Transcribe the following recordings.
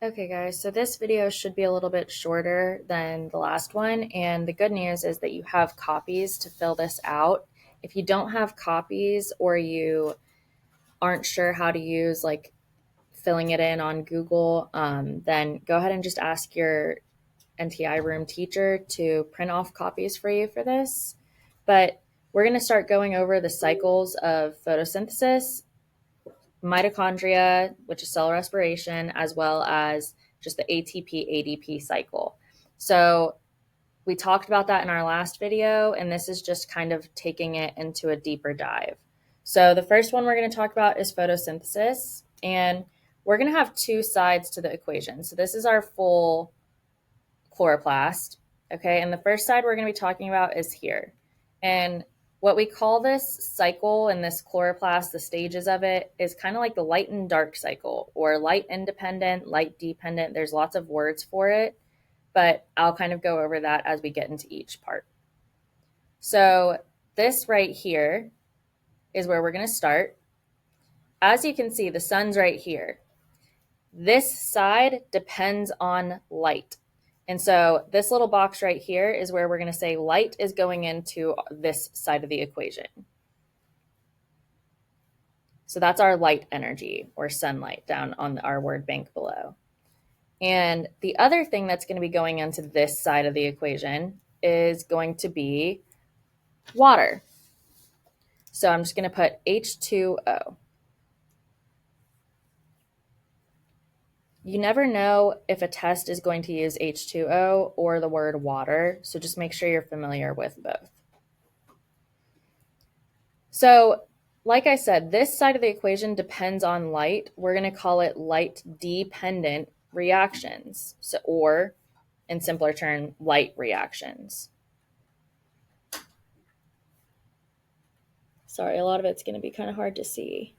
Okay guys, so this video should be a little bit shorter than the last one, and the good news is that you have copies to fill this out. If you don't have copies or you aren't sure how to use like filling it in on Google, then go ahead and just ask your NTI room teacher to print off copies for you for this. But we're going to start going over the cycles of photosynthesis, mitochondria, which is cell respiration, as well as just the ATP ADP cycle. So we talked about that in our last video, and this is just kind of taking it into a deeper dive. So the first one we're going to talk about is photosynthesis, and we're going to have two sides to the equation. So this is our full chloroplast, okay? And the first side we're going to be talking about is here. And what we call this cycle and this chloroplast, the stages of it, is kind of like the light and dark cycle, or light independent, light dependent. There's lots of words for it, but I'll kind of go over that as we get into each part. So this right here is where we're going to start. As you can see, the sun's right here. This side depends on light. And so this little box right here is where we're going to say light is going into this side of the equation. So that's our light energy, or sunlight, down on our word bank below. And the other thing that's going to be going into this side of the equation is going to be water. So I'm just going to put H2O. You never know if a test is going to use H2O or the word water, so just make sure you're familiar with both. So, like I said, this side of the equation depends on light. We're going to call it light-dependent reactions, or in simpler terms, light reactions. Sorry, a lot of it's going to be kind of hard to see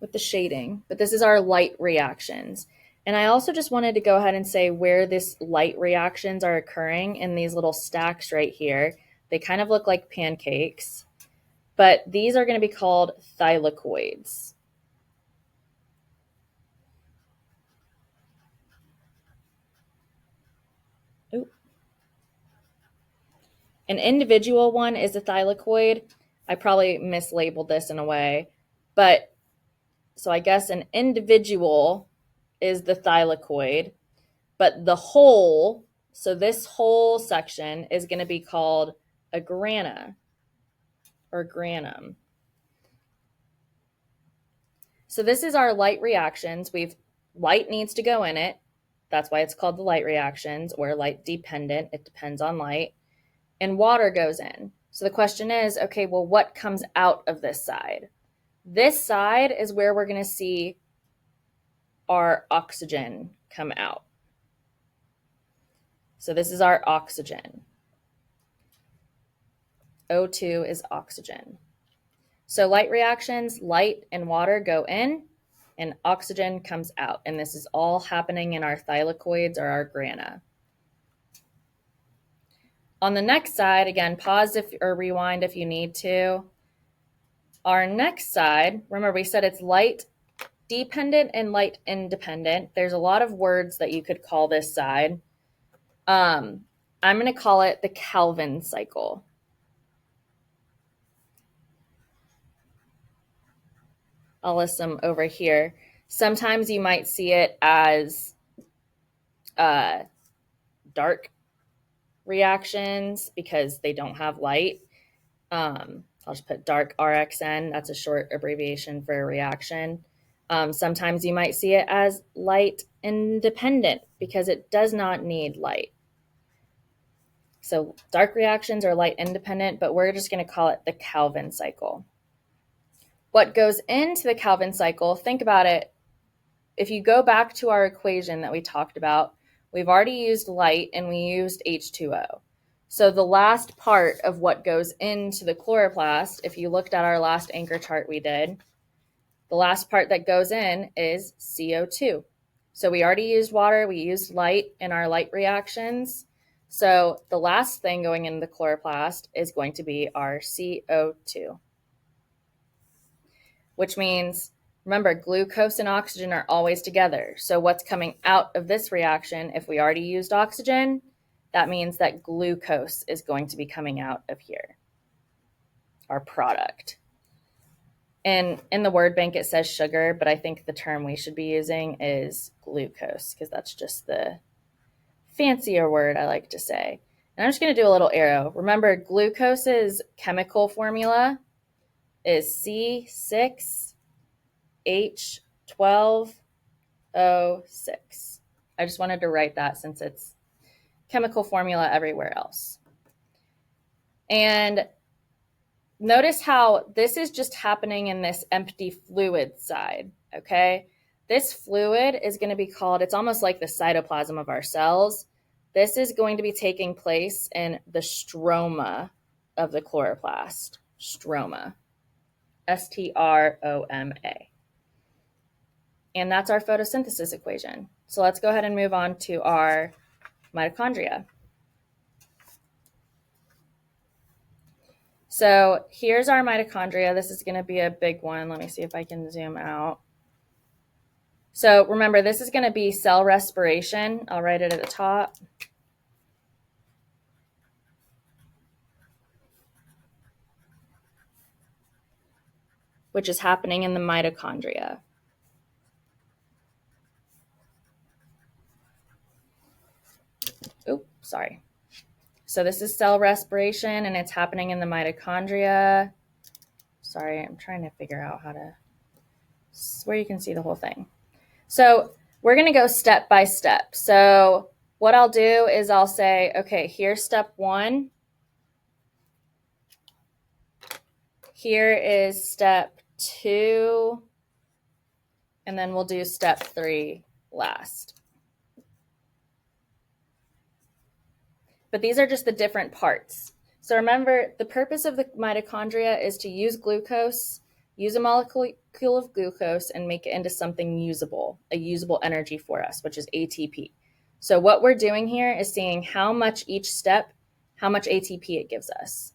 with the shading, but this is our light reactions. And I also just wanted to go ahead and say where this light reactions are occurring in these little stacks right here. They kind of look like pancakes, but these are going to be called thylakoids. Ooh. An individual one is a thylakoid. I probably mislabeled this in a way, but so I guess an individual is the thylakoid, but the whole, so this whole section is going to be called a grana or granum. So this is our light reactions. Light needs to go in it. That's why it's called the light reactions, or light dependent. It depends on light. And water goes in. So the question is, okay, well, what comes out of this side? This side is where we're going to see our oxygen come out. So this is our oxygen. O2 is oxygen. So light reactions, light and water go in, and oxygen comes out. And this is all happening in our thylakoids, or our grana. On the next side, again, pause or rewind if you need to. Our next side, remember we said it's light dependent and light independent. There's a lot of words that you could call this side. I'm going to call it the Calvin cycle. I'll list them over here. Sometimes you might see it as dark reactions because they don't have light. I'll just put dark RXN. That's a short abbreviation for a reaction. Sometimes you might see it as light independent because it does not need light. So dark reactions are light independent, but we're just going to call it the Calvin cycle. What goes into the Calvin cycle, think about it. If you go back to our equation that we talked about, we've already used light and we used H2O. So the last part of what goes into the chloroplast, if you looked at our last anchor chart we did, the last part that goes in is CO2. So we already used water, we used light in our light reactions. So the last thing going into the chloroplast is going to be our CO2, which means Remember, glucose and oxygen are always together. So what's coming out of this reaction, if we already used oxygen, that means that glucose is going to be coming out of here, our product. And in the word bank, it says sugar, but I think the term we should be using is glucose because that's just the fancier word I like to say. And I'm just going to do a little arrow. Remember, glucose's chemical formula is C6H12O6. I just wanted to write that since it's chemical formula everywhere else. And notice how this is just happening in this empty fluid side, okay? This fluid is going to be called, it's almost like the cytoplasm of our cells. This is going to be taking place in the stroma of the chloroplast. Stroma. S-T-R-O-M-A. And that's our photosynthesis equation. So let's go ahead and move on to our mitochondria. So here's our mitochondria. This is going to be a big one. Let me see if I can zoom out. So remember, this is going to be cell respiration. I'll write it at the top. Which is happening in the mitochondria. Oops, sorry. So this is cell respiration, and it's happening in the mitochondria. Sorry, I'm trying to figure out how to, where you can see the whole thing. So we're going to go step by step. So what I'll do is I'll say, okay, here's step 1. Here is step 2. And then we'll do step 3 last. But these are just the different parts. So remember, the purpose of the mitochondria is to use glucose, use a molecule of glucose, and make it into something usable, a usable energy for us, which is ATP. So what we're doing here is seeing how much each step, how much ATP it gives us.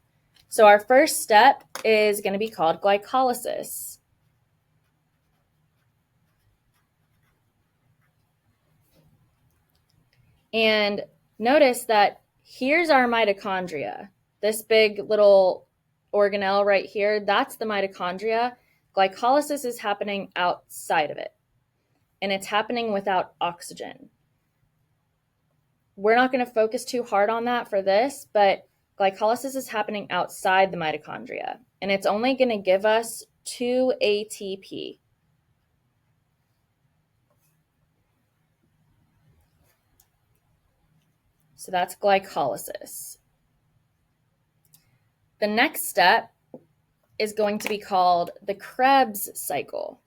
So our first step is going to be called glycolysis. And notice that here's our mitochondria. This big little organelle right here, that's the mitochondria. Glycolysis is happening outside of it, and it's happening without oxygen. We're not going to focus too hard on that for this, but glycolysis is happening outside the mitochondria, and it's only going to give us 2 ATP. So that's glycolysis. The next step is going to be called the Krebs cycle.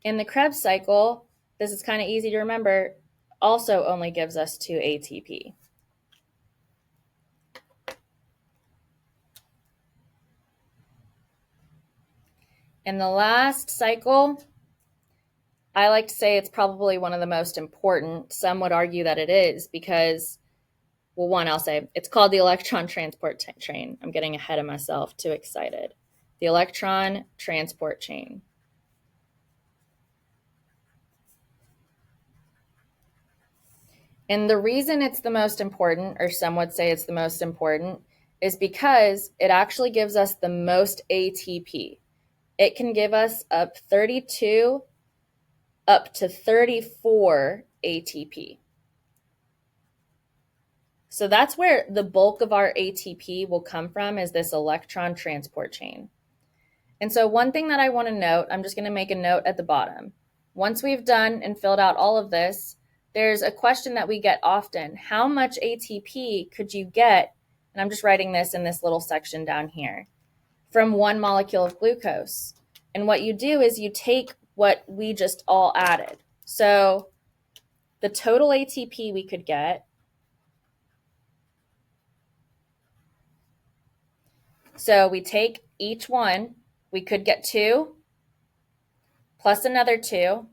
In the Krebs cycle, this is kind of easy to remember, also only gives us 2 ATP. In the last cycle, I like to say it's probably one of the most important. Some would argue that it is because, well, one, I'll say it's called the electron transport chain. I'm getting ahead of myself, too excited. The electron transport chain. And the reason it's the most important, or some would say it's the most important, is because it actually gives us the most ATP. It can give us up 32 up to 34 ATP. So that's where the bulk of our ATP will come from, is this electron transport chain. And so one thing that I want to note, I'm just going to make a note at the bottom. Once we've done and filled out all of this, there's a question that we get often. How much ATP could you get, and I'm just writing this in this little section down here, from 1 molecule of glucose? And what you do is you take what we just all added. So the total ATP we could get, so we take each one, we could get 2 plus another 2.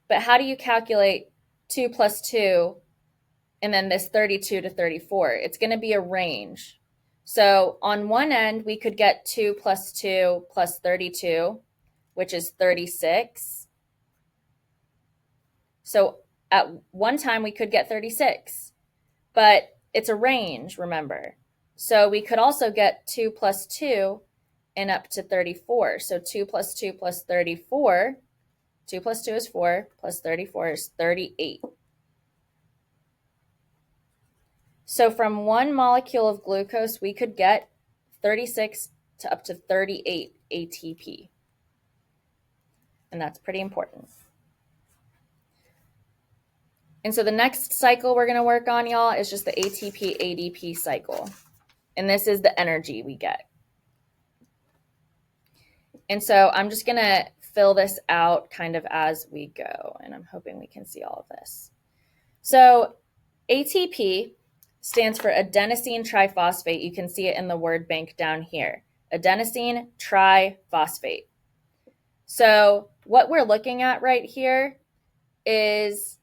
But how do you calculate 2 plus 2 and then this 32 to 34. It's going to be a range. So on one end, we could get 2 plus 2 plus 32, which is 36. So at one time, we could get 36, but it's a range, remember. So we could also get 2 plus 2 and up to 34. So 2 plus 2 plus 34, 2 plus 2 is 4, plus 34 is 38. So from one molecule of glucose, we could get 36 to up to 38 ATP. And that's pretty important. And so the next cycle we're going to work on, y'all, is just the ATP ADP cycle. And this is the energy we get. And so I'm just going to fill this out kind of as we go. And I'm hoping we can see all of this. So ATP stands for adenosine triphosphate. You can see it in the word bank down here. Adenosine triphosphate. So what we're looking at right here is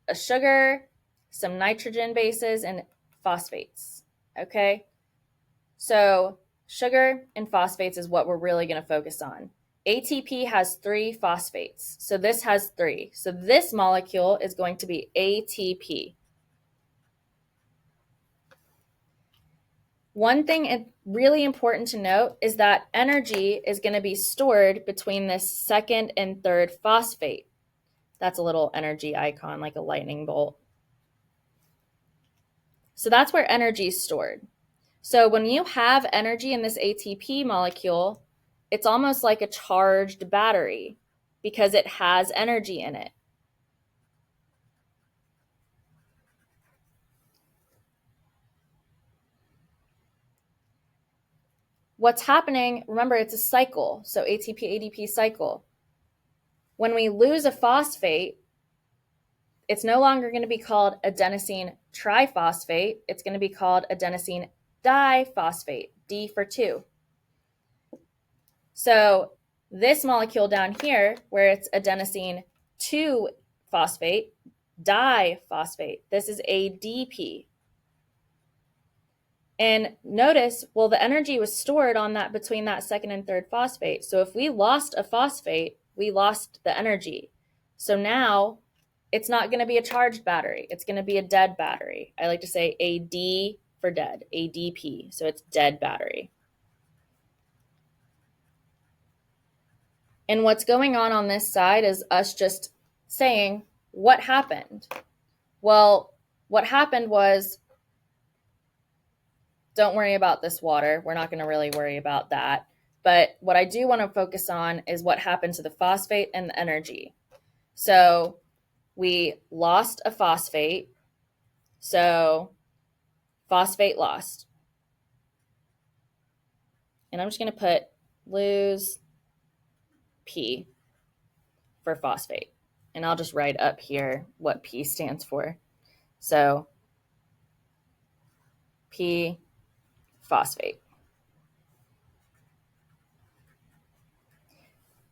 a sugar, some nitrogen bases, and phosphates. Okay? So sugar and phosphates is what we're really going to focus on. ATP has 3 phosphates. So this has 3. So this molecule is going to be ATP. One thing really important to note is that energy is going to be stored between this second and third phosphate. That's a little energy icon, like a lightning bolt. So that's where energy is stored. So when you have energy in this ATP molecule, it's almost like a charged battery because it has energy in it. What's happening, remember, it's a cycle. So ATP, ADP cycle. When we lose a phosphate, it's no longer going to be called adenosine triphosphate. It's going to be called adenosine diphosphate, D for 2. So this molecule down here, where it's adenosine 2-phosphate, diphosphate, this is ADP. And notice, well, the energy was stored on that between that second and third phosphate. So if we lost a phosphate, we lost the energy. So now it's not going to be a charged battery. It's going to be a dead battery. I like to say AD for dead, ADP. So it's dead battery. And what's going on this side is us just saying, what happened? Well, what happened was, don't worry about this water. We're not going to really worry about that. But what I do want to focus on is what happened to the phosphate and the energy. So we lost a phosphate. So phosphate lost. And I'm just going to put lose P for phosphate. And I'll just write up here what P stands for. So P phosphate.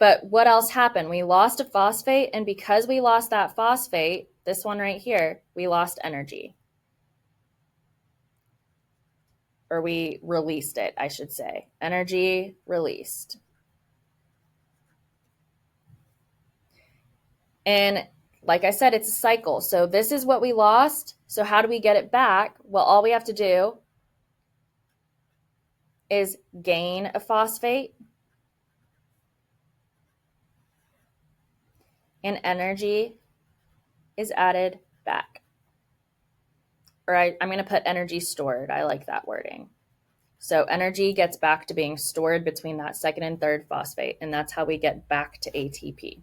But what else happened? We lost a phosphate, and because we lost that phosphate, this one right here, we lost energy. Or we released it, I should say. Energy released. And like I said, it's a cycle. So this is what we lost. So how do we get it back? Well, all we have to do is gain a phosphate, and energy is added back. Or I'm going to put energy stored. I like that wording. So energy gets back to being stored between that second and third phosphate, and that's how we get back to ATP.